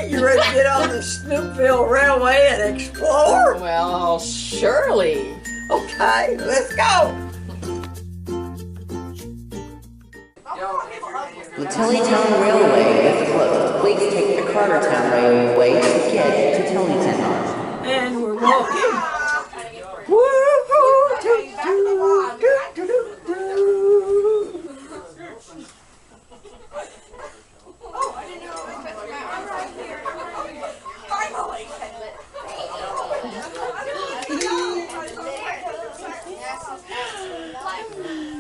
You ready to get on the Snoopville Railway and explore? Well, surely. Okay, let's go. The Tonytown Railway is closed. Please take the Cartertown Railway to get to Tonytown. And we're walking. Woo-hoo, do-do-do-do-do-do.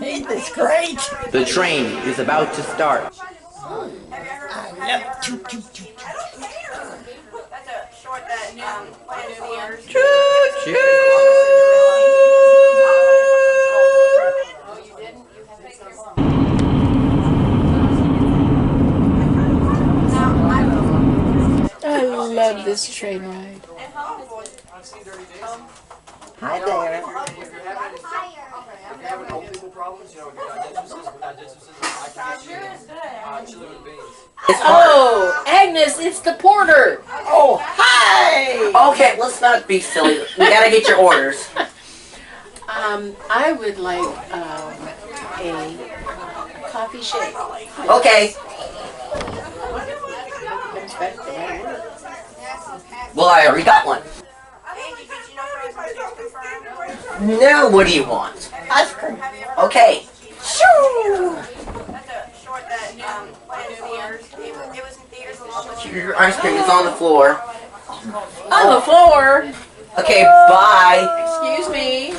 Ain't this great? The train is about to start. I love this train ride. Hi there. Oh, Agnes, it's the porter. Oh, hi! Okay, let's not be silly. We gotta get your orders. I would like a coffee shake. Okay. Well, I already got one. Now, what do you want? Ice cream. Okay. Shoo! Your ice cream is on the floor. On the floor. Okay, bye. Excuse me.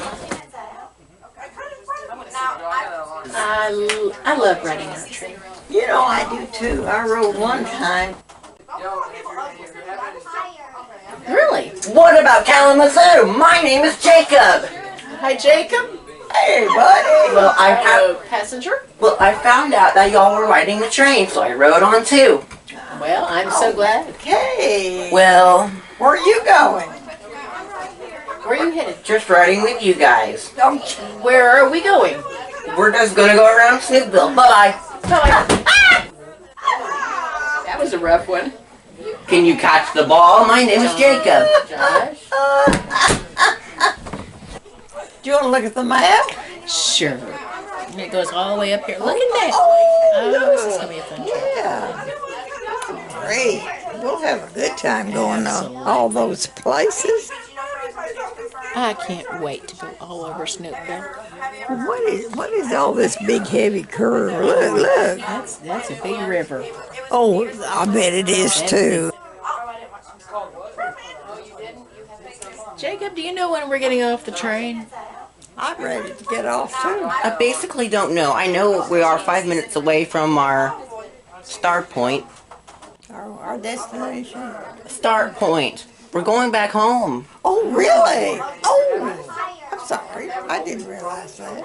I love riding on a train. You know, I do too. I rode one time. Really? What about Kalamazoo? My name is Jacob. Hi, Jacob. Hey, buddy. Well, Passenger? I found out that y'all were riding the train, so I rode on too. Well, I'm so glad. Okay. Well, Where are you going? Where are you headed? just riding with you guys. Don't Where are we going? We're just gonna go around Snoopville. Bye-bye. That was a rough one. Can you catch the ball? My name is Jacob. Josh? Do you want to look at the map? Sure. And it goes all the way up here. Look at that. Oh, this is going to be a fun trip. Yeah. Great. We'll have a good time going on all those places. I can't wait to go all over Snoopville. What is all this big heavy curve? Look. That's a big river. Oh, I bet it is too. Jacob, do you know when we're getting off the train? I'm ready to get off too. I basically don't know. I know we are 5 minutes away from our start point. Our destination. Start point. We're going back home. Oh, really? Oh, I'm sorry. I didn't realize that.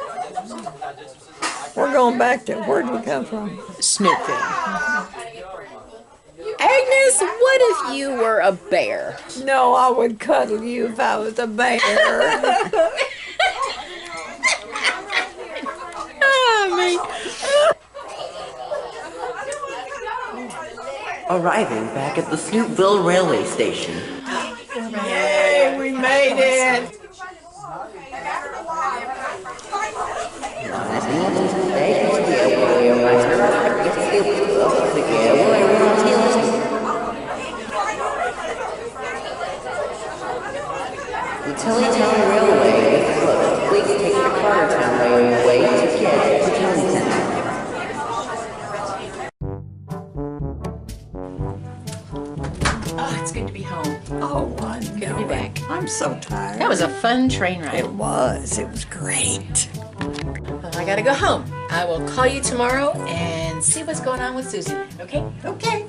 We're going back to, where did we come from? Snoopville. Agnes, what if you were a bear? No, I would cuddle you if I was a bear. Arriving back at the Snoopville railway station. Yay, we made it. The Tonytown Railway is closed. Please take the Cartertown Railway to get to Tonytown. Oh, it's good to be home. Oh, I'm Good to be back. I'm so tired. That was a fun train ride. It was. It was great. Well, I gotta go home. I will call you tomorrow and and see what's going on with Susie. Okay? Okay.